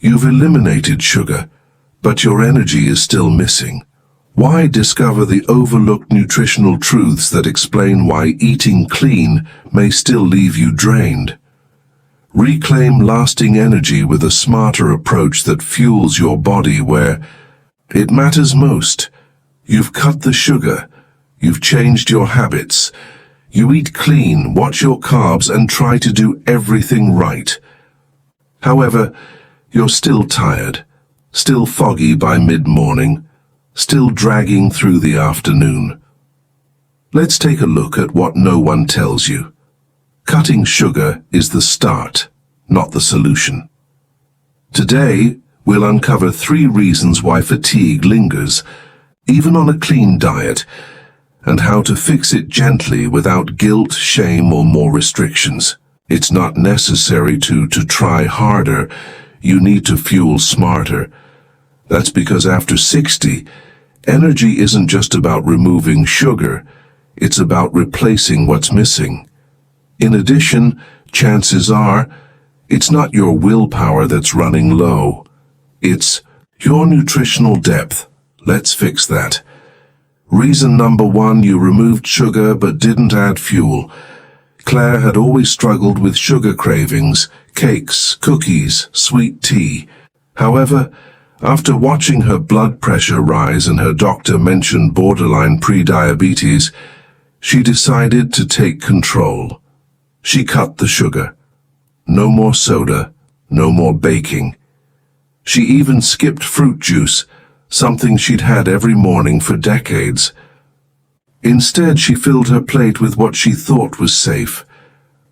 You've eliminated sugar, but your energy is still missing. Why discover the overlooked nutritional truths that explain why eating clean may still leave you drained? Reclaim lasting energy with a smarter approach that fuels your body where it matters most. You've cut the sugar. You've changed your habits. You eat clean, watch your carbs, and try to do everything right. However, you're still tired, still foggy by mid-morning, still dragging through the afternoon. Let's take a look at what no one tells you. Cutting sugar is the start, not the solution. Today, we'll uncover 3 reasons why fatigue lingers, even on a clean diet, and how to fix it gently without guilt, shame, or more restrictions. It's not necessary to try harder. You need to fuel smarter. That's because after 60, energy isn't just about removing sugar, it's about replacing what's missing. In addition, chances are, it's not your willpower that's running low. It's your nutritional depth. Let's fix that. Reason number 1, you removed sugar but didn't add fuel. Claire had always struggled with sugar cravings, cakes, cookies, sweet tea. However, after watching her blood pressure rise and her doctor mention borderline pre-diabetes, she decided to take control. She cut the sugar. No more soda, no more baking. She even skipped fruit juice, something she'd had every morning for decades. Instead, she filled her plate with what she thought was safe.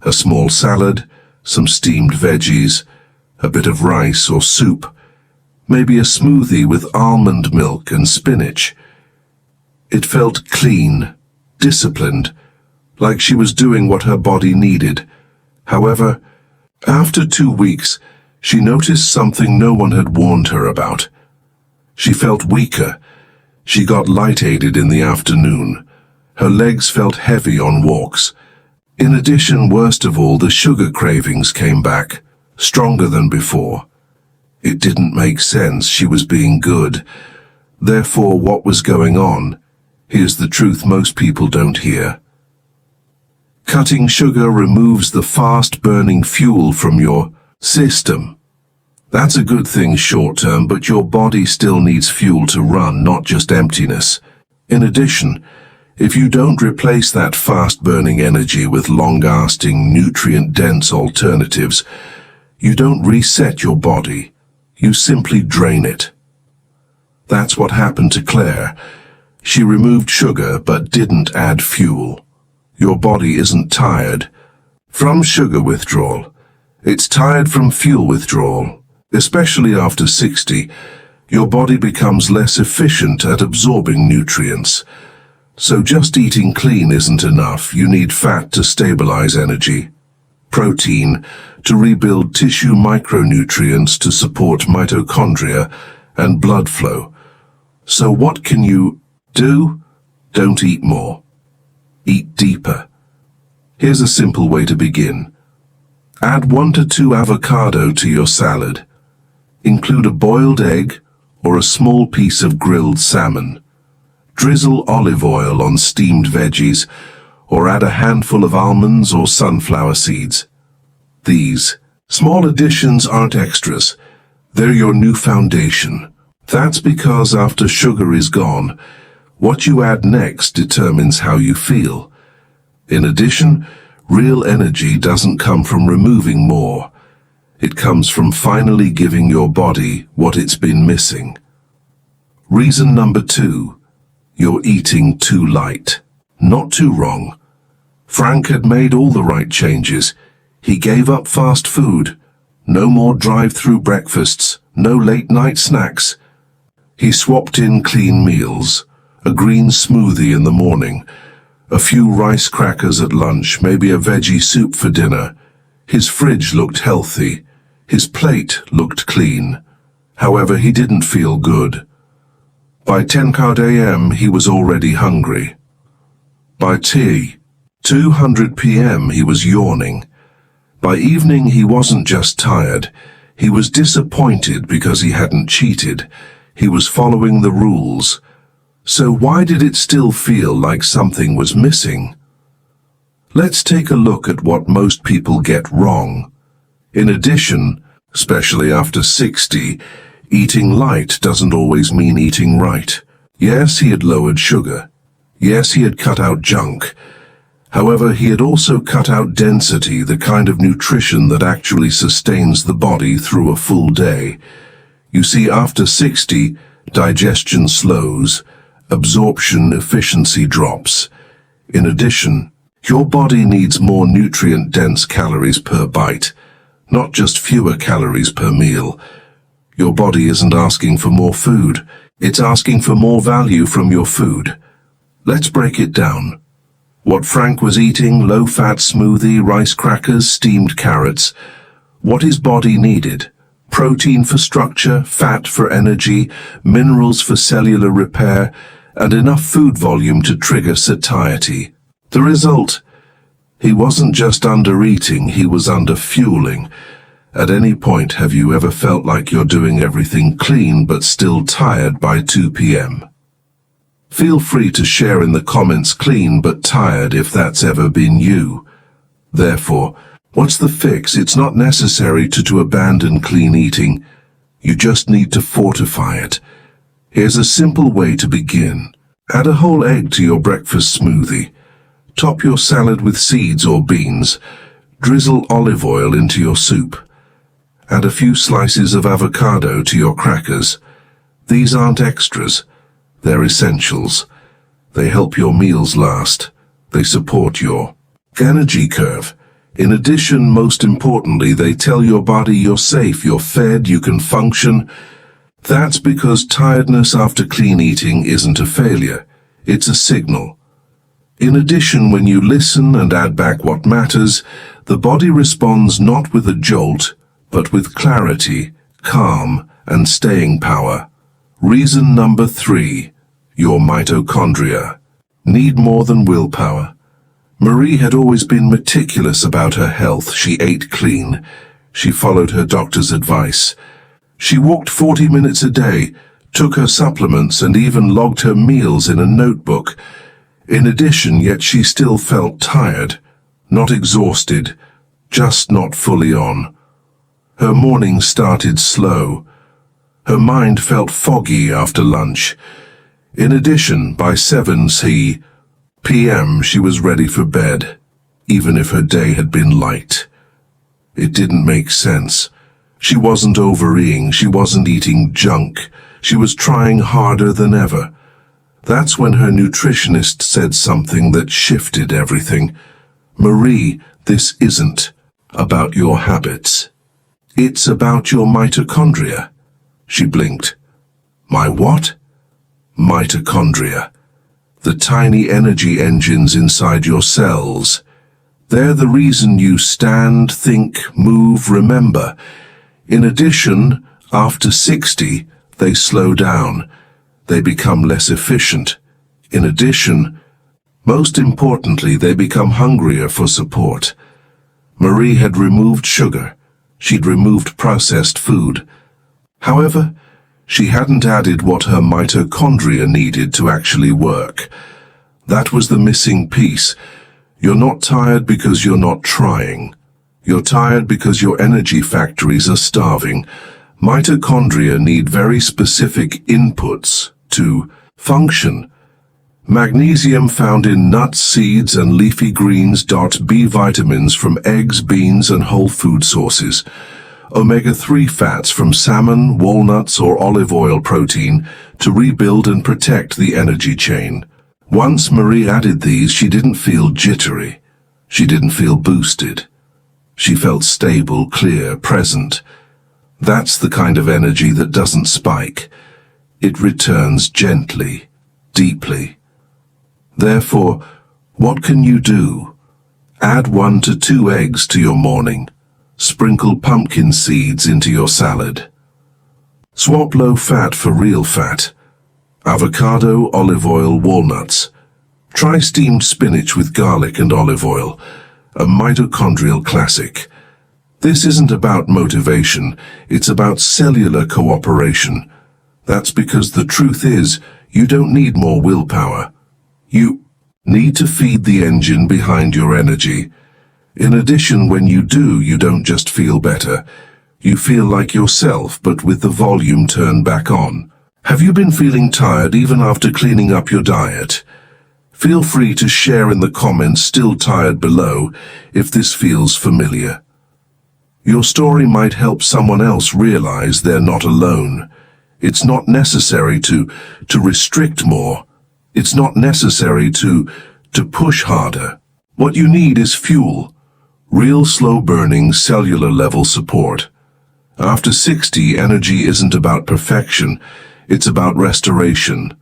A small salad, some steamed veggies, a bit of rice or soup, maybe a smoothie with almond milk and spinach. It felt clean, disciplined, like she was doing what her body needed. However, after 2 weeks, she noticed something no one had warned her about. She felt weaker. She got lightheaded in the afternoon. Her legs felt heavy on walks. In addition, worst of all, the sugar cravings came back, stronger than before. It didn't make sense. She was being good. Therefore, what was going on? Here's the truth most people don't hear. Cutting sugar removes the fast-burning fuel from your system. That's a good thing short-term, but your body still needs fuel to run, not just emptiness. In addition, if you don't replace that fast-burning energy with long-lasting, nutrient-dense alternatives, you don't reset your body. You simply drain it. That's what happened to Claire. She removed sugar but didn't add fuel. Your body isn't tired from sugar withdrawal. It's tired from fuel withdrawal. Especially after 60, your body becomes less efficient at absorbing nutrients. So just eating clean isn't enough. You need fat to stabilize energy, protein to rebuild tissue, micronutrients to support mitochondria and blood flow. So what can you do? Don't eat more. Eat deeper. Here's a simple way to begin. Add 1 to 2 avocado to your salad. Include a boiled egg or a small piece of grilled salmon. Drizzle olive oil on steamed veggies or add a handful of almonds or sunflower seeds. These small additions aren't extras. They're your new foundation. That's because after sugar is gone, what you add next determines how you feel. In addition, real energy doesn't come from removing more. It comes from finally giving your body what it's been missing. Reason number 2, you're eating too light. Not too wrong. Frank had made all the right changes. He gave up fast food. No more drive-through breakfasts, no late-night snacks. He swapped in clean meals, a green smoothie in the morning, a few rice crackers at lunch, maybe a veggie soup for dinner. His fridge looked healthy. His plate looked clean. However, he didn't feel good. By 10 a.m., he was already hungry. By 2:00 p.m., he was yawning. By evening, he wasn't just tired. He was disappointed because he hadn't cheated. He was following the rules. So why did it still feel like something was missing? Let's take a look at what most people get wrong. In addition, especially after 60, eating light doesn't always mean eating right. Yes, he had lowered sugar. Yes, he had cut out junk. However, he had also cut out density, the kind of nutrition that actually sustains the body through a full day. You see, after 60, digestion slows, absorption efficiency drops. In addition, your body needs more nutrient-dense calories per bite, not just fewer calories per meal. Your body isn't asking for more food, it's asking for more value from your food. Let's break it down. What Frank was eating, low-fat smoothie, rice crackers, steamed carrots. What his body needed: protein for structure, fat for energy, minerals for cellular repair, and enough food volume to trigger satiety. The result? He wasn't just under-eating, he was under-fueling. At any point, have you ever felt like you're doing everything clean but still tired by 2 p.m.? Feel free to share in the comments clean but tired if that's ever been you. Therefore, what's the fix? It's not necessary to abandon clean eating. You just need to fortify it. Here's a simple way to begin. Add a whole egg to your breakfast smoothie. Top your salad with seeds or beans. Drizzle olive oil into your soup. Add a few slices of avocado to your crackers. These aren't extras. They're essentials. They help your meals last. They support your energy curve. In addition, most importantly, they tell your body you're safe, you're fed, you can function. That's because tiredness after clean eating isn't a failure. It's a signal. In addition, when you listen and add back what matters, the body responds not with a jolt, but with clarity, calm, and staying power. Reason number 3. Your mitochondria need more than willpower. Marie had always been meticulous about her health. She ate clean. She followed her doctor's advice. She walked 40 minutes a day, took her supplements, and even logged her meals in a notebook. In addition, yet she still felt tired, not exhausted, just not fully on. Her mornings started slow. Her mind felt foggy after lunch. In addition, by 7 p.m. she was ready for bed, even if her day had been light. It didn't make sense. She wasn't overeating, she wasn't eating junk. She was trying harder than ever. That's when her nutritionist said something that shifted everything. Marie, this isn't about your habits. It's about your mitochondria. She blinked. My what? Mitochondria. The tiny energy engines inside your cells. They're the reason you stand, think, move, remember. In addition, after 60, they slow down. They become less efficient. In addition, most importantly, they become hungrier for support. Marie had removed sugar. She'd removed processed food. However, she hadn't added what her mitochondria needed to actually work. That was the missing piece. You're not tired because you're not trying. You're tired because your energy factories are starving. Mitochondria need very specific inputs to function. Magnesium found in nuts, seeds, and leafy greens. B vitamins from eggs, beans, and whole food sources. Omega-3 fats from salmon, walnuts, or olive oil protein to rebuild and protect the energy chain. Once Marie added these, she didn't feel jittery. She didn't feel boosted. She felt stable, clear, present. That's the kind of energy that doesn't spike. It returns gently, deeply. Therefore, what can you do? Add 1 to 2 eggs to your morning. Sprinkle pumpkin seeds into your salad. Swap low fat for real fat. Avocado, olive oil, walnuts. Try steamed spinach with garlic and olive oil. A mitochondrial classic. This isn't about motivation, it's about cellular cooperation. That's because the truth is, you don't need more willpower. You need to feed the engine behind your energy. In addition, when you do, you don't just feel better. You feel like yourself, but with the volume turned back on. Have you been feeling tired even after cleaning up your diet? Feel free to share in the comments "still tired" below if this feels familiar. Your story might help someone else realize they're not alone. It's not necessary to restrict more. It's not necessary to push harder. What you need is fuel. Real slow-burning cellular level support. After 60, energy isn't about perfection, it's about restoration.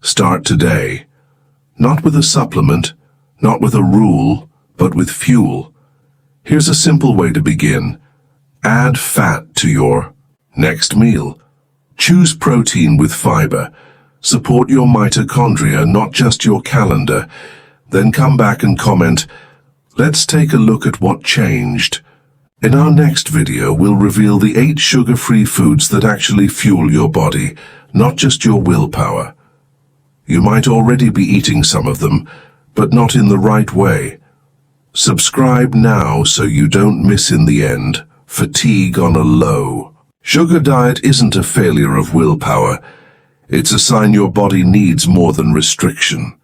Start today. Not with a supplement, not with a rule, but with fuel. Here's a simple way to begin. Add fat to your next meal. Choose protein with fiber. Support your mitochondria, not just your calendar. Then come back and comment, "Let's take a look at what changed." In our next video, we'll reveal the 8 sugar-free foods that actually fuel your body, not just your willpower. You might already be eating some of them, but not in the right way. Subscribe now so you don't miss in the end. Fatigue on a low. Sugar diet isn't a failure of willpower. It's a sign your body needs more than restriction.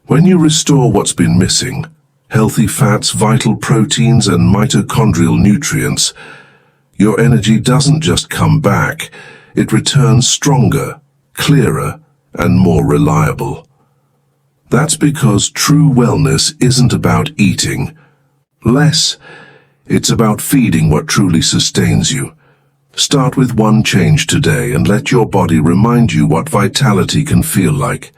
When you restore what's been missing, healthy fats, vital proteins, and mitochondrial nutrients, your energy doesn't just come back, it returns stronger, clearer, and more reliable. That's because true wellness isn't about eating less. It's about feeding what truly sustains you. Start with one change today and let your body remind you what vitality can feel like.